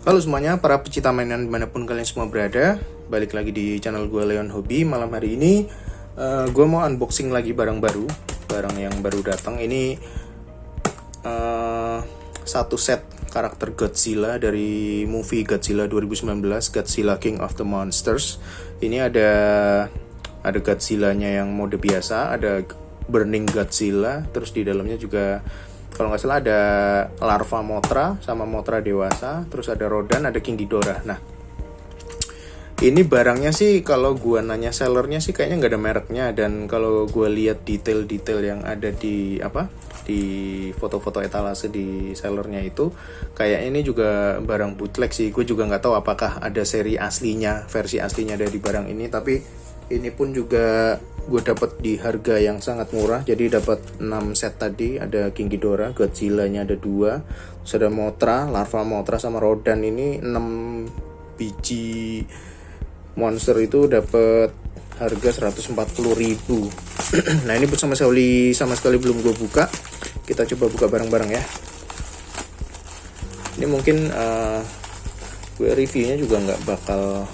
Halo semuanya, para pecinta mainan dimanapun kalian semua berada. Balik lagi di channel gue, Leon Hobi. Malam hari ini gue mau unboxing lagi barang baru, barang yang baru datang. Ini satu set karakter Godzilla dari movie Godzilla 2019, Godzilla King of the Monsters. Ini ada Godzilla-nya yang mode biasa, ada Burning Godzilla, terus di dalamnya juga kalau nggak salah ada larva Mothra sama Mothra dewasa, terus ada Rodan, ada King Ghidorah. Nah, ini barangnya sih kalau gua nanya sellernya sih kayaknya nggak ada mereknya, dan kalau gua lihat detail-detail yang ada di di foto-foto etalase di sellernya itu kayak ini juga barang bootleg sih. Gue juga nggak tahu apakah ada seri aslinya, versi aslinya dari barang ini, tapi ini pun juga gue dapat di harga yang sangat murah. Jadi dapat 6 set tadi, ada King Ghidorah, Godzilla-nya ada 2, terus ada Mothra, larva Mothra sama Rodan. Ini 6 biji monster itu dapat harga 140.000. Nah, ini sama sekali belum gue buka. Kita coba buka bareng-bareng ya. Ini mungkin gue reviewnya juga nggak bakal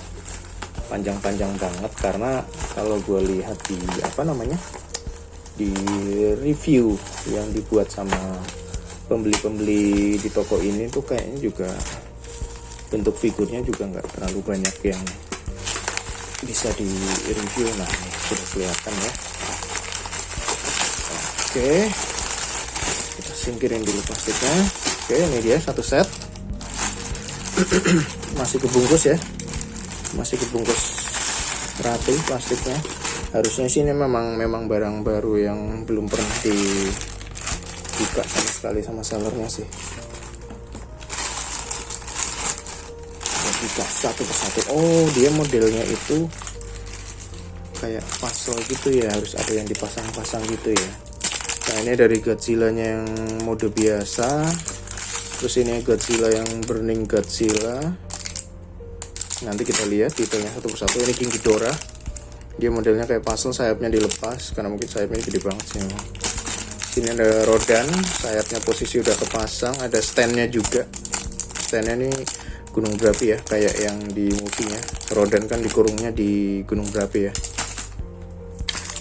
panjang-panjang banget, karena kalau gue lihat di di review yang dibuat sama pembeli-pembeli di toko ini tuh kayaknya juga bentuk figurnya juga nggak terlalu banyak yang bisa di review. Nah, ini sudah kelihatan ya. Oke, kita singkirin dulu plastiknya. Oke, ini dia satu set. Masih kebungkus ya, masih kebungkus rapi plastiknya. Harusnya sih ini memang barang baru yang belum pernah dibuka sama sekali sama sellernya sih. Buka satu persatu. Oh, dia modelnya itu kayak puzzle gitu ya, harus ada yang dipasang-pasang gitu ya. Nah, ini dari Godzilla-nya yang mode biasa, terus ini Godzilla yang Burning Godzilla. Nanti kita lihat detailnya satu persatu. Ini King Ghidorah, dia modelnya kayak puzzle, sayapnya dilepas karena mungkin sayapnya gede banget sih. Sini ada Rodan, sayapnya posisi udah kepasang, ada standnya juga. Standnya ini gunung berapi ya, kayak yang di movie-nya. Rodan kan dikurungnya di gunung berapi ya.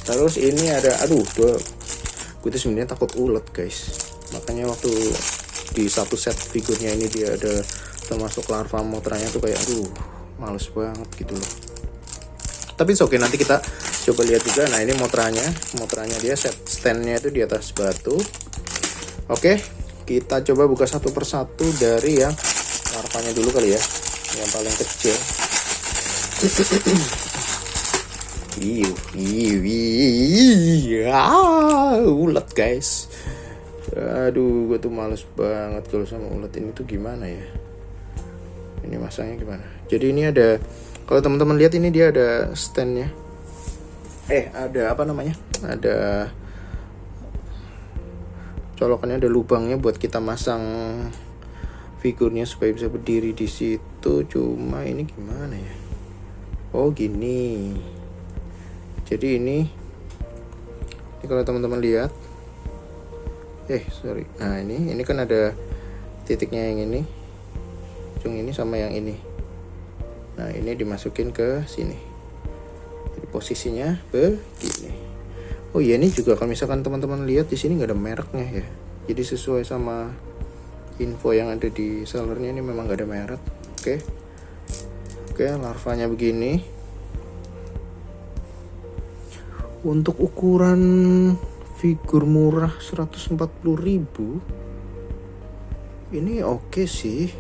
Terus ini ada, gue tuh sebenarnya takut ulet guys, makanya waktu di satu set figurnya ini dia ada termasuk larva Mothra-nya tuh kayak males banget gitu loh. Tapi oke, nanti kita coba lihat juga. Nah, ini Mothra-nya dia set standnya itu di atas batu. Oke, kita coba buka satu persatu dari yang larvanya dulu kali ya, yang paling kecil. Ulet guys. Gue tuh males banget kalau sama ulet ini tuh gimana ya. Ini masangnya gimana? Jadi ini ada, kalau teman-teman lihat ini dia ada standnya. Ada ada colokannya, ada lubangnya buat kita masang figurnya supaya bisa berdiri di situ. Cuma ini gimana ya? Oh, gini. Jadi ini kalau teman-teman lihat, nah ini kan ada titiknya yang ini, ujung ini sama yang ini. Nah, ini dimasukin ke sini. Jadi posisinya begini. Oh iya, ini juga kalau misalkan teman-teman lihat di sini nggak ada mereknya ya. Jadi sesuai sama info yang ada di sellernya, ini memang nggak ada merek. Oke, larvanya begini. Untuk ukuran figur murah 140.000 ini oke sih.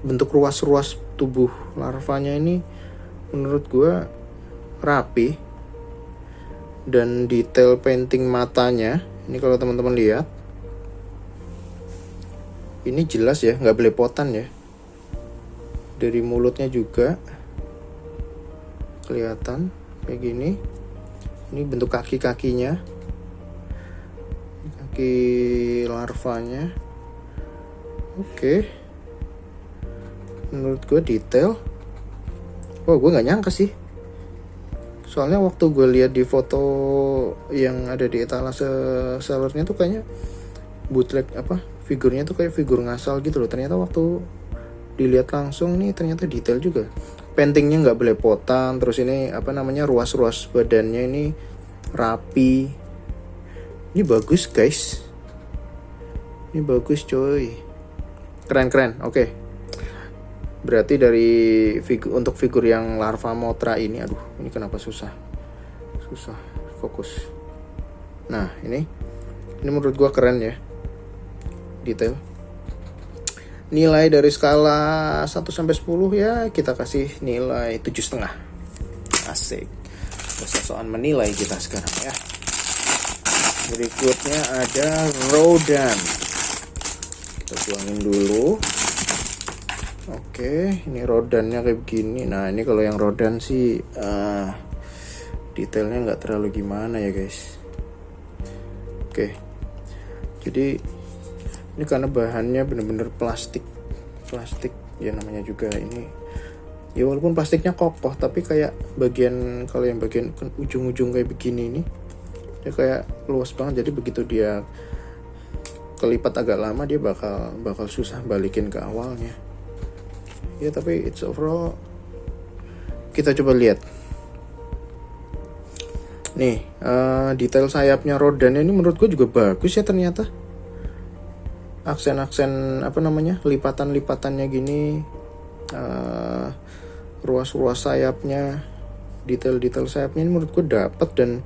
Bentuk ruas-ruas tubuh larvanya ini menurut gue rapi, dan detail painting matanya ini kalau teman-teman lihat ini jelas ya, nggak belepotan ya. Dari mulutnya juga kelihatan kayak gini. Ini bentuk kaki-kakinya, kaki larvanya. Oke, menurut gue detail. Gue nggak nyangka sih Soalnya waktu gue lihat di foto yang ada di etalase sellernya tuh kayaknya bootleg apa, figurnya tuh kayak figur ngasal gitu loh. Ternyata waktu dilihat langsung nih ternyata detail juga. Paintingnya nggak belepotan, terus ini apa namanya, ruas-ruas badannya ini rapi. Ini bagus guys, ini bagus coy, keren. Oke. Berarti dari untuk figur yang larva motra ini, aduh ini kenapa susah fokus. Nah ini menurut gua keren ya, detail. Nilai dari skala 1 sampai 10 ya kita kasih nilai 7,5. Asik. Soal menilai kita sekarang ya. Berikutnya ada Rodan. Kita tuangin dulu. Oke, ini rodannya kayak begini. Nah ini kalau yang rodan sih detailnya nggak terlalu gimana ya guys. Oke, jadi ini karena bahannya bener-bener plastik ya, namanya juga ini ya, walaupun plastiknya kokoh tapi kayak bagian, kalau yang bagian ujung-ujung kayak begini ini dia kayak luas banget. Jadi begitu dia kelipat agak lama dia bakal susah balikin ke awalnya ya. Tapi it's overall, kita coba lihat nih detail sayapnya rodannya ini menurut gue juga bagus ya. Ternyata aksen-aksen apa namanya, lipatan-lipatannya gini, ruas-ruas sayapnya, detail-detail sayapnya ini menurut gue dapet dan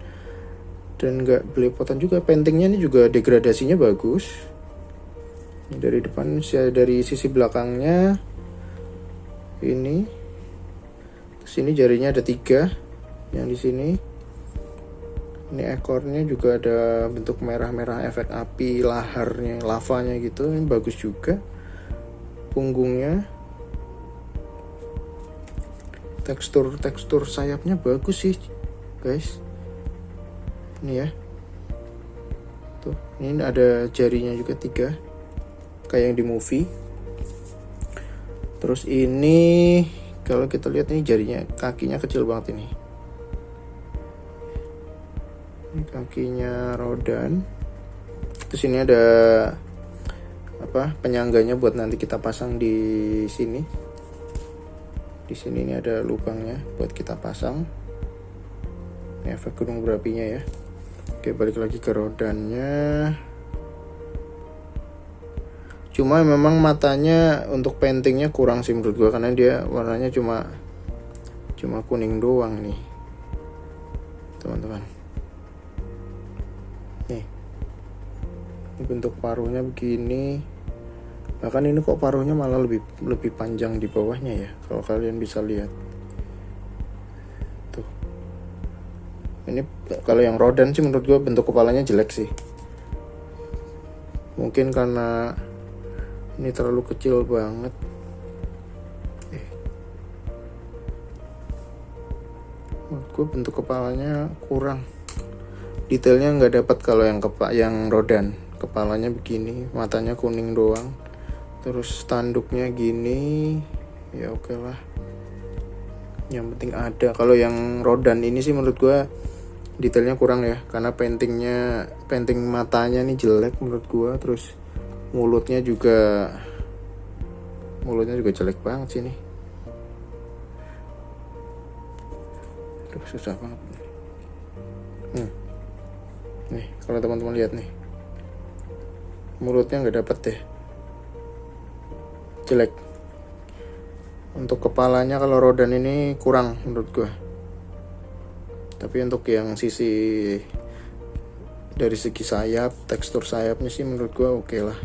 nggak belepotan juga. Paintingnya ini juga degradasinya bagus. Ini dari depan, dari sisi belakangnya ini, sini jarinya ada 3 yang di sini. Ini ekornya juga ada bentuk merah-merah efek api, laharnya, lavanya gitu. Ini bagus juga. Punggungnya, tekstur sayapnya bagus sih guys. Ini ya, tuh ini ada jarinya juga 3 kayak yang di movie. Terus ini kalau kita lihat ini jarinya, kakinya kecil banget ini. Ini kakinya rodan. Terus ini ada apa, penyangganya buat nanti kita pasang di sini. Di sini ini ada lubangnya buat kita pasang. Ini efek gunung berapinya ya. Oke, balik lagi ke rodannya. Cuma memang matanya untuk paintingnya kurang sih menurut gua, karena dia warnanya cuma kuning doang nih teman-teman. Nih, ini bentuk paruhnya begini. Bahkan ini kok paruhnya malah lebih panjang di bawahnya ya, kalau kalian bisa lihat tuh. Ini kalau yang rodan sih menurut gua bentuk kepalanya jelek sih. Mungkin karena ini terlalu kecil banget. Menurut gue bentuk kepalanya kurang, detailnya nggak dapat. Kalau yang rodan, kepalanya begini, matanya kuning doang, terus tanduknya gini. Ya oke lah, yang penting ada. Kalau yang rodan ini sih menurut gue detailnya kurang ya, karena painting matanya nih jelek menurut gue. Terus mulutnya juga jelek banget sih nih. Aduh, susah banget nih kalau teman-teman lihat nih, mulutnya nggak dapet deh, jelek. Untuk kepalanya kalau rodan ini kurang menurut gua. Tapi untuk yang sisi dari segi sayap, tekstur sayapnya sih menurut gua oke lah.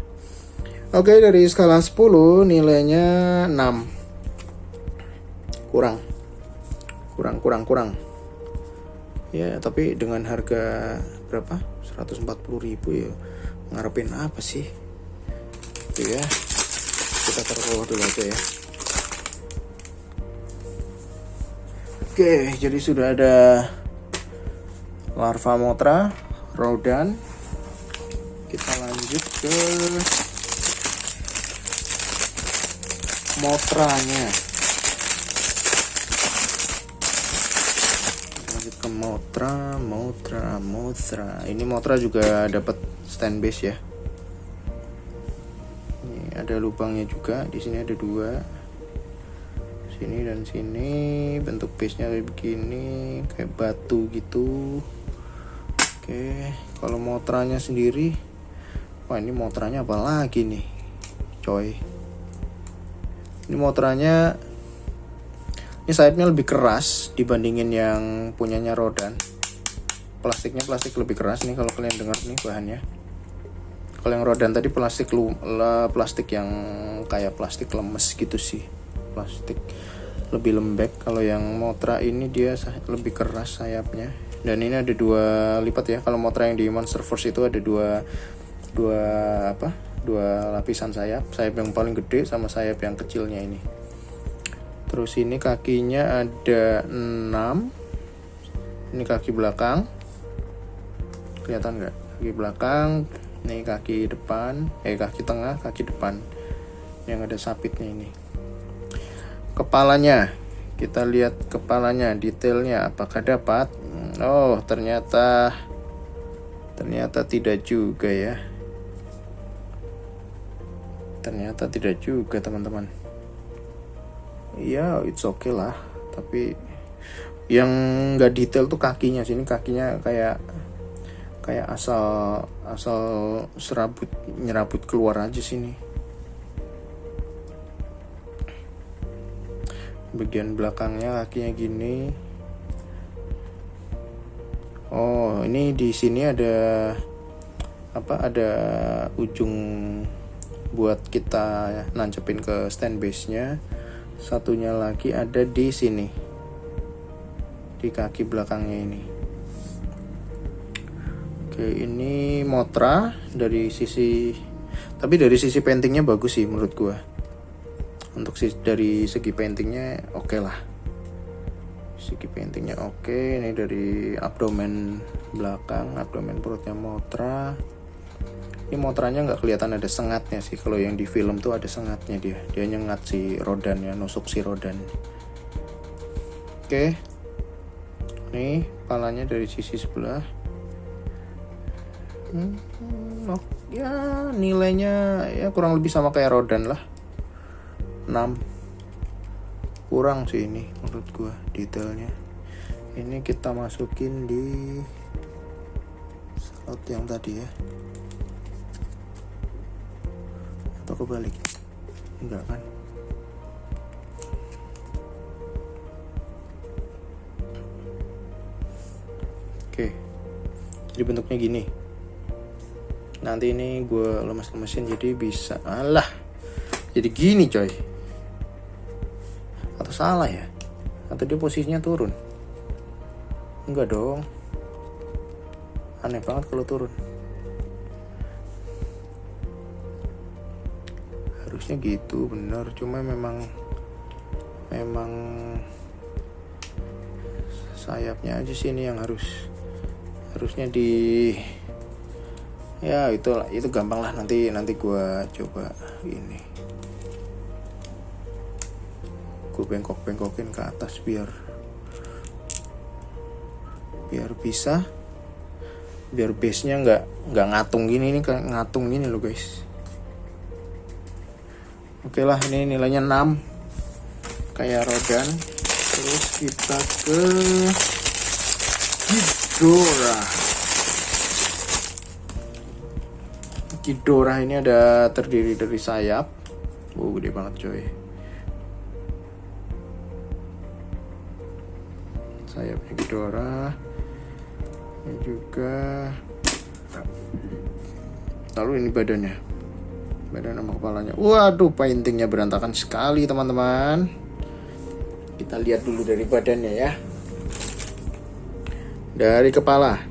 Oke, dari skala 10 nilainya 6. Kurang. Ya, tapi dengan harga berapa? 140.000 ya. Ngarepin apa sih? Itu ya. Kita taruh bawah dulu aja ya. Oke, jadi sudah ada larva motra, rodan. Kita lanjut ke motranya. Lanjut ke Motra. Ini Motra juga dapat stand base ya. Ini ada lubangnya juga, di sini ada 2. Sini dan sini, bentuk base-nya kayak begini, kayak batu gitu. Oke, kalau Motranya sendiri, wah ini Motranya apa lagi nih, coy. Ini Motranya, ini sayapnya lebih keras dibandingin yang punyanya Rodan. Plastiknya plastik lebih keras nih kalau kalian dengar nih bahannya. Kalau yang Rodan tadi plastik yang kayak plastik lemes gitu sih, plastik lebih lembek. Kalau yang Motra ini dia lebih keras sayapnya. Dan ini ada 2 lipat ya. Kalau Motra yang di Monster Force itu ada dua lapisan sayap yang paling gede sama sayap yang kecilnya ini. Terus ini kakinya ada 6. Ini kaki belakang, kelihatan nggak? Kaki belakang. Ini kaki depan, kaki tengah, kaki depan yang ada sapitnya ini. Kepalanya, kita lihat kepalanya, detailnya apakah dapat? Oh, ternyata tidak juga ya. Ternyata tidak juga, teman-teman. Ya, it's okay lah. Tapi yang nggak detail tuh kakinya. Sini kakinya kayak asal nyerabut keluar aja sini. Bagian belakangnya kakinya gini. Oh, ini di sini ada ada ujung buat kita nancepin ke stand base-nya. Satunya lagi ada di sini, di kaki belakangnya ini. Oke, ini Motra dari sisi paintingnya bagus sih menurut gua. Untuk dari segi paintingnya oke lah. Segi paintingnya oke. Ini dari abdomen belakang, abdomen perutnya Motra. Ini Motranya nggak kelihatan ada sengatnya sih. Kalau yang di film tuh ada sengatnya dia nyengat si Rodan ya, nusuk si Rodan. Oke. Nih kepalanya dari sisi sebelah. Ya nilainya ya kurang lebih sama kayak Rodan lah, 6. Kurang sih ini menurut gua detailnya. Ini kita masukin di slot yang tadi ya, atau kebalik? Enggak kan? Oke, jadi bentuknya gini. Nanti ini gue lemes-lemesin jadi bisa. Jadi gini coy. Atau salah ya? Atau dia posisinya turun? Enggak dong. Aneh banget kalau turun. Harusnya gitu bener. Cuma memang sayapnya aja sih ini yang harusnya di. Ya itu gampang lah, nanti gue coba ini, gue bengkokin ke atas biar bisa, biar base nya nggak ngatung gini. Ini kayak ngatung gini loh guys. Oke lah, ini nilainya 6 kayak Rodan. Terus kita ke Ghidorah. Ini ada terdiri dari sayap. Gede banget coy. Sayapnya Ghidorah. Ini juga. Lalu ini badan sama kepalanya. Waduh, paintingnya berantakan sekali teman-teman. Kita lihat dulu dari badannya ya. Dari kepala.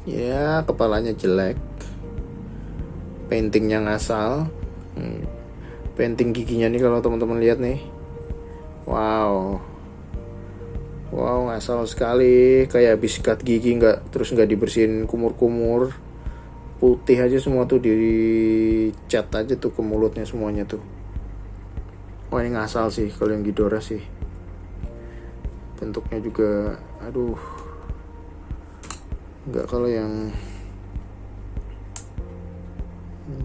Ya, kepalanya jelek. Paintingnya ngasal. Painting giginya nih kalau teman-teman lihat nih. Wow, ngasal sekali. Kayak habis sikat gigi nggak dibersihin kumur-kumur. Putih aja semua tuh, dicat aja tuh ke mulutnya semuanya tuh. Oh ini ngasal sih kalau yang Ghidorah sih, bentuknya juga aduh, nggak kalau yang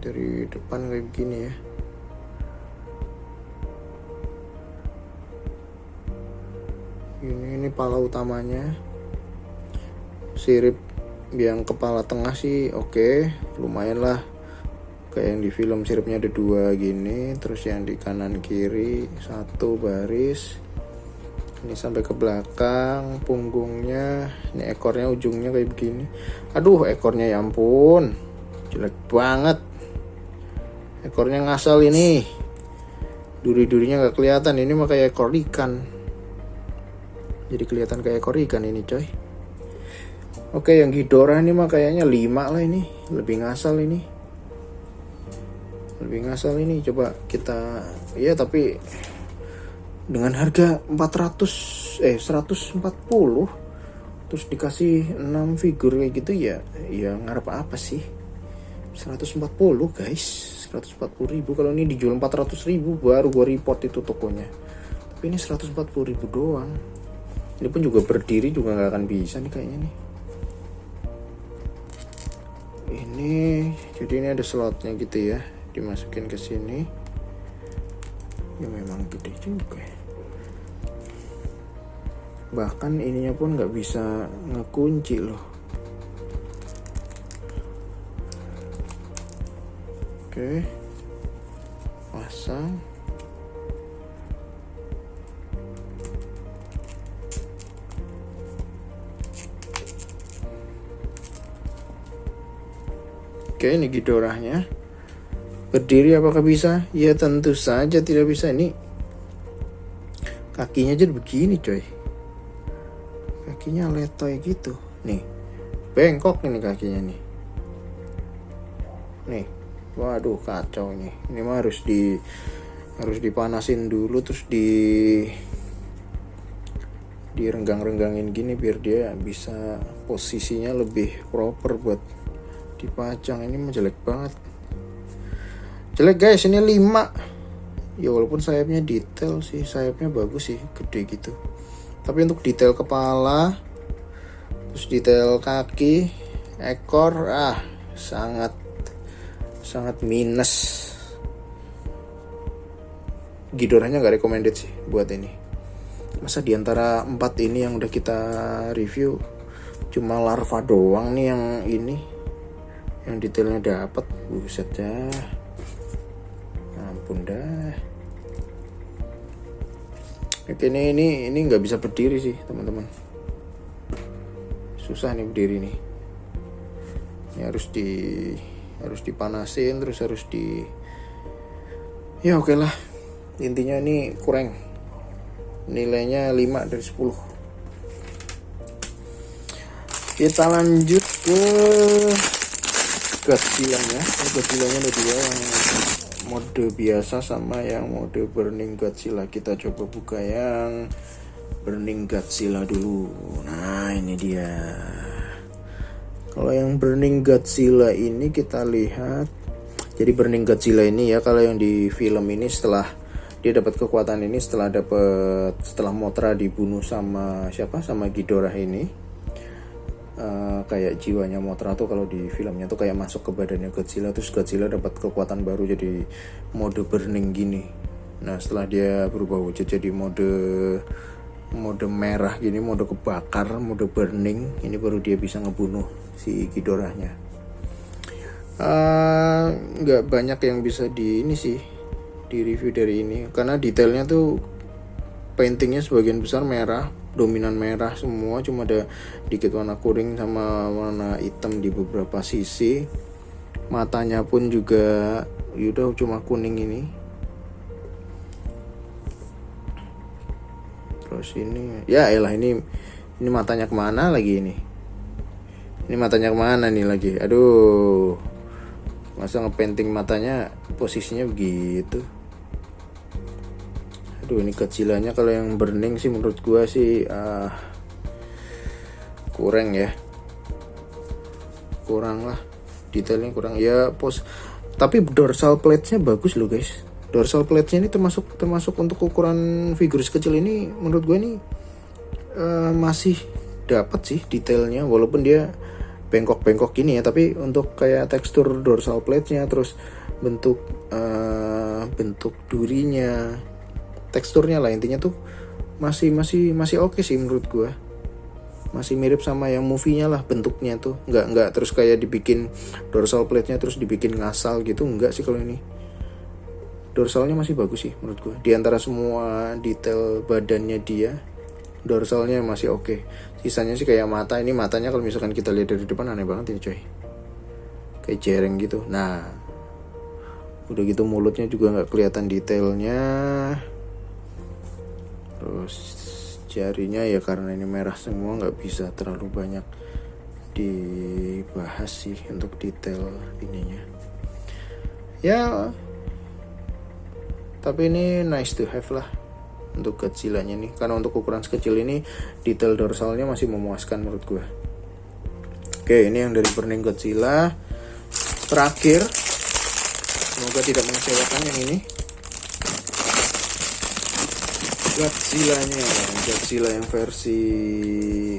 dari depan kayak begini ya. Ini pala utamanya, sirip yang kepala tengah sih oke, lumayan lah, kayak yang di film siripnya ada 2 gini, terus yang di kanan kiri 1 baris, ini sampai ke belakang punggungnya, ini ekornya ujungnya kayak begini. Aduh ekornya ya ampun, jelek banget, ekornya ngasal ini, duri-durinya nggak kelihatan, ini mah kayak ekor ikan, jadi kelihatan kayak ekor ikan ini coy. Oke yang Ghidorah ini mah kayaknya 5 lah, ini lebih ngasal ini, lebih ngasal ini. Coba kita ya, tapi dengan harga 140 terus dikasih 6 figur kayak gitu ya, ya ngarep apa sih. 140 guys, 140.000. Kalau ini dijual 400.000 baru gua report itu tokonya, tapi ini 140.000 doang. Ini pun juga berdiri juga nggak akan bisa nih kayaknya nih. Ini jadi ini ada slotnya gitu ya, dimasukin ke sini ya, memang gede juga ya. Bahkan ininya pun nggak bisa ngekunci loh. Oke, pasang. Oke, ini Ghidorahnya. Berdiri apakah bisa? Ya tentu saja tidak bisa. Ini kakinya aja begini coy, kakinya letoy gitu nih, bengkok ini kakinya nih. Waduh kacau nih. Ini mah harus dipanasin dulu, terus direnggang-renggangin gini biar dia bisa posisinya lebih proper buat dipajang. Ini mah jelek banget, jelek guys, ini 5 ya, walaupun sayapnya detail sih, sayapnya bagus sih, gede gitu, tapi untuk detail kepala terus detail kaki, ekor sangat minus. Ghidorahnya nggak recommended sih buat ini. Masa diantara 4 ini yang udah kita review cuma larva doang nih yang ini yang detailnya dapat, buset dah, ampun dah. Oke, ini nggak bisa berdiri sih teman-teman, susah nih berdiri nih. Ini harus dipanasin, terus harus ya oke lah, intinya ini kurang, nilainya 5 dari 10. Kita lanjut ke Godzilla-nya. Godzilla-nya ada 2, yang mode biasa sama yang mode Burning Godzilla. Kita coba buka yang Burning Godzilla dulu. Nah ini dia. Kalau yang Burning Godzilla ini kita lihat, jadi Burning Godzilla ini ya, kalau yang di film ini setelah dia dapat kekuatan ini setelah Mothra dibunuh sama Ghidorah ini. Kayak jiwanya Mothra tuh kalau di filmnya tuh kayak masuk ke badannya Godzilla, terus Godzilla dapat kekuatan baru jadi mode burning gini. Nah setelah dia berubah wujud jadi mode merah gini, mode kebakar, mode burning, ini baru dia bisa ngebunuh si Ghidorahnya. Nggak banyak yang bisa di review dari ini, karena detailnya tuh paintingnya sebagian besar merah, dominan merah semua, cuma ada dikit warna kuning sama warna hitam di beberapa sisi. Matanya pun juga udah cuma kuning ini. Terus ini ya elah, ini matanya kemana lagi ini matanya kemana nih lagi, aduh, masa ngepainting matanya posisinya begitu. Aduh, ini Godzilla-nya kalau yang burning sih menurut gua sih kurang ya, kurang lah, detailnya kurang ya. Tapi dorsal plate-nya bagus loh guys, dorsal plate-nya ini termasuk untuk ukuran figur sekecil ini menurut gue ini masih dapat sih detailnya, walaupun dia bengkok-bengkok gini ya, tapi untuk kayak tekstur dorsal plate-nya, terus bentuk durinya, teksturnya lah intinya tuh masih oke sih menurut gua. Masih mirip sama yang movie-nya lah bentuknya tuh. Enggak terus kayak dibikin dorsal plate-nya terus dibikin ngasal gitu, enggak sih kalau ini. Dorsalnya masih bagus sih menurut gua. Di antara semua detail badannya dia, dorsalnya masih oke. Sisanya sih kayak mata, ini matanya kalau misalkan kita lihat dari depan aneh banget ya coy, kayak jereng gitu. Nah udah gitu mulutnya juga nggak kelihatan detailnya. Terus jarinya ya karena ini merah semua nggak bisa terlalu banyak dibahas sih untuk detail ininya ya, tapi ini nice to have lah untuk Godzilla-nya nih, karena untuk ukuran sekecil ini detail dorsalnya masih memuaskan menurut gue. Oke, ini yang dari Burning Godzilla. Terakhir, semoga tidak mengecewakan yang ini, Godzilla yang versi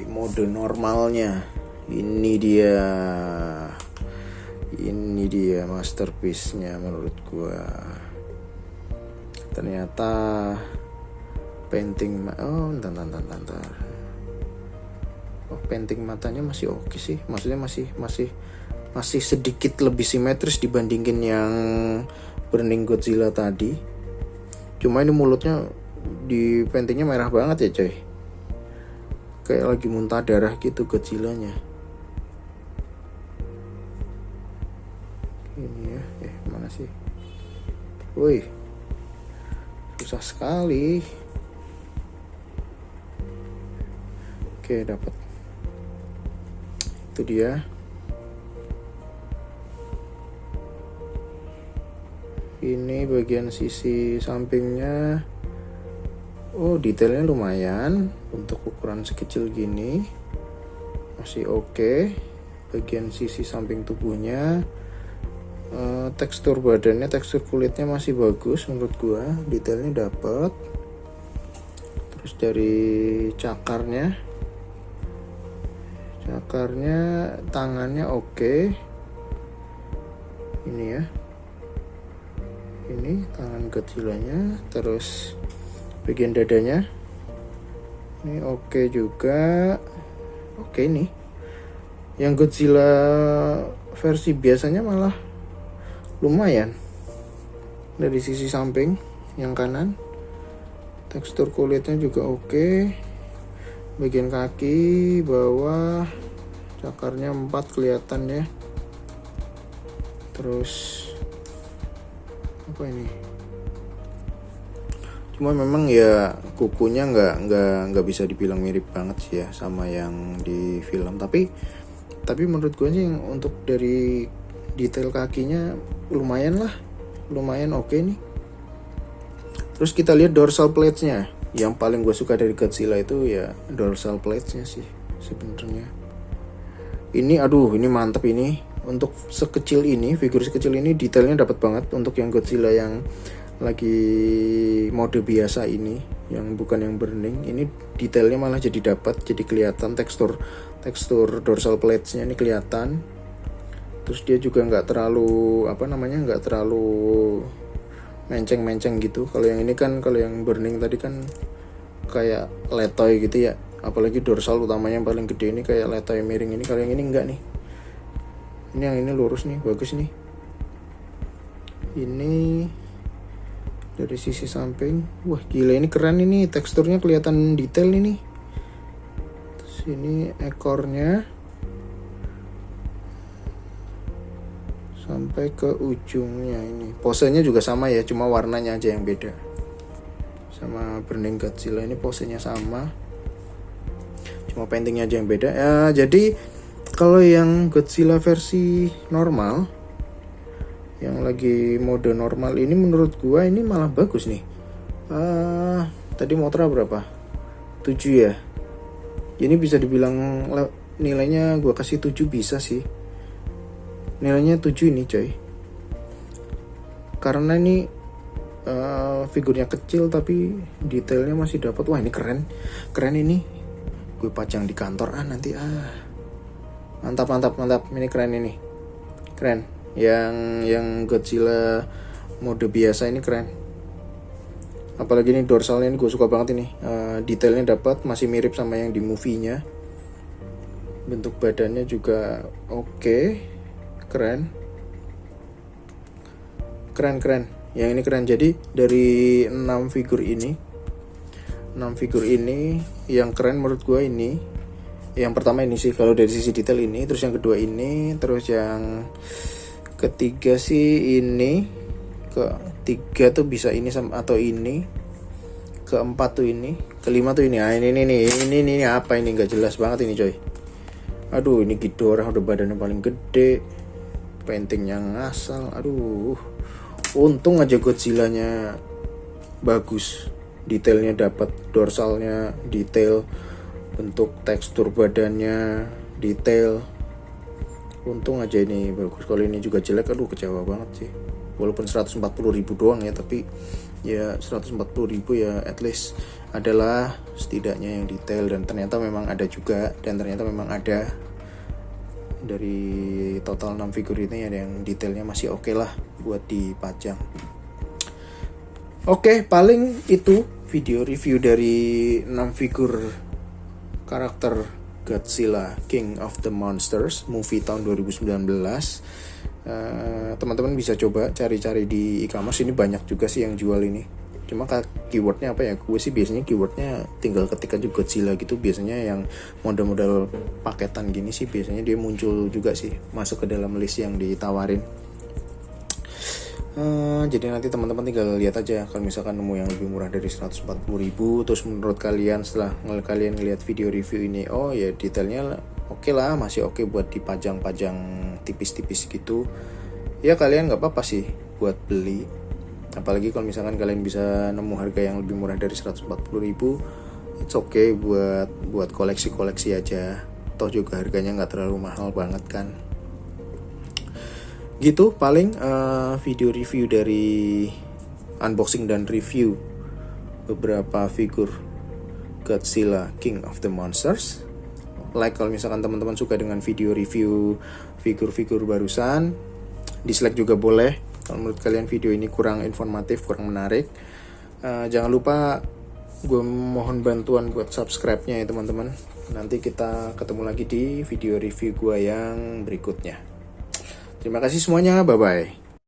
mode normalnya. Ini dia masterpiece-nya menurut gue. Ternyata painting painting matanya masih oke sih, maksudnya masih sedikit lebih simetris dibandingin yang Burning Godzilla tadi. Cuma ini mulutnya di paintingnya merah banget ya coy, kayak lagi muntah darah gitu Godzilla-nya. Ini ya, mana sih? Woi, susah sekali. Oke, dapat. Itu dia. Ini bagian sisi sampingnya. Oh, detailnya lumayan untuk ukuran sekecil gini. Masih oke. Bagian sisi samping tubuhnya, tekstur badannya, tekstur kulitnya masih bagus menurut gua. Detailnya dapat. Terus dari cakarnya tangannya oke. Ini ya, ini tangan Godzilla-nya. Terus bagian dadanya ini oke juga. Oke, nih yang Godzilla versi biasanya malah lumayan. Dari sisi samping yang kanan, tekstur kulitnya juga oke. Bagian kaki, bawah, cakarnya 4 kelihatan ya. Terus apa ini? Cuma memang ya kukunya nggak bisa dibilang mirip banget sih ya sama yang di film. Tapi menurut gue sih untuk dari detail kakinya lumayan oke nih. Terus kita lihat dorsal plates-nya. Yang paling gue suka dari Godzilla itu ya dorsal plates-nya sih sebenarnya. Ini mantep ini. Untuk sekecil ini, figur sekecil ini detailnya dapat banget untuk yang Godzilla yang lagi mode biasa ini, yang bukan yang burning. Ini detailnya malah jadi dapat, jadi kelihatan tekstur dorsal plates-nya ini kelihatan. Terus dia juga nggak terlalu menceng-menceng gitu. Kalau yang ini kan, kalau yang burning tadi kan kayak letoy gitu ya, apalagi dorsal utamanya yang paling gede ini kayak letoy miring. Ini kalau yang ini enggak nih, ini yang ini lurus nih, bagus nih. Ini dari sisi samping, wah gila ini keren, ini teksturnya kelihatan detail ini. Terus ini ekornya sampai ke ujungnya. Ini posenya juga sama ya, cuma warnanya aja yang beda. Sama Burning Godzilla ini posenya sama, cuma paintingnya aja yang beda ya. Jadi kalau yang Godzilla versi normal, yang lagi mode normal ini menurut gua ini malah bagus nih. Tadi Mothra berapa? 7 ya. Ini bisa dibilang nilainya gua kasih 7 bisa sih. Nilainya 7 ini coy. Karena ini figurnya kecil tapi detailnya masih dapat. Wah, ini keren ini, gue pajang di kantor nanti. Mantap, ini keren, yang Godzilla mode biasa ini keren. Apalagi ini dorsalnya, ini gue suka banget ini. Detailnya dapat, masih mirip sama yang di movie-nya. Bentuk badannya juga oke. Keren. Yang ini keren. Jadi dari 6 figur ini yang keren menurut gue ini. Yang pertama ini sih kalau dari sisi detail ini, terus yang kedua ini, terus yang ketiga sih ini, ketiga tuh bisa ini sama atau ini, keempat tuh ini, kelima tuh ini. Ini apa ini, nggak jelas banget ini coy. Aduh, ini Ghidorah udah badannya paling gede, paintingnya ngasal. Aduh, untung aja Godzilla-nya bagus, detailnya dapat, dorsalnya detail, bentuk tekstur badannya detail. Untung aja ini bagus. Kalau ini juga jelek, aduh kecewa banget sih. Walaupun 140.000 doang ya, tapi ya 140.000 ya at least adalah setidaknya yang detail. Dan ternyata memang ada dari total 6 figur ini ada yang detailnya masih oke lah buat dipajang. Oke, paling itu video review dari 6 figur karakter Godzilla King of the Monsters movie tahun 2019. Teman-teman bisa coba cari-cari di e-commerce, ini banyak juga sih yang jual ini. Cuma keywordnya apa ya, gue sih biasanya keywordnya tinggal ketik aja Godzilla gitu. Biasanya yang model-model paketan gini sih biasanya dia muncul juga sih, masuk ke dalam list yang ditawarin. Jadi nanti teman-teman tinggal lihat aja kalau misalkan nemu yang lebih murah dari 140.000, terus menurut kalian setelah kalian ngeliat video review ini, oh ya detailnya oke lah, masih oke buat dipajang-pajang tipis-tipis gitu, ya kalian nggak apa-apa sih buat beli. Apalagi kalau misalkan kalian bisa nemu harga yang lebih murah dari 140.000, it's okay buat koleksi-koleksi aja, toh juga harganya nggak terlalu mahal banget kan. Gitu paling video review dari unboxing dan review beberapa figur Godzilla King of the Monsters. Like kalau misalkan teman-teman suka dengan video review figur-figur barusan. Dislike juga boleh kalau menurut kalian video ini kurang informatif, kurang menarik. Jangan lupa gue mohon bantuan buat subscribe-nya ya teman-teman. Nanti kita ketemu lagi di video review gue yang berikutnya. Terima kasih semuanya, bye-bye.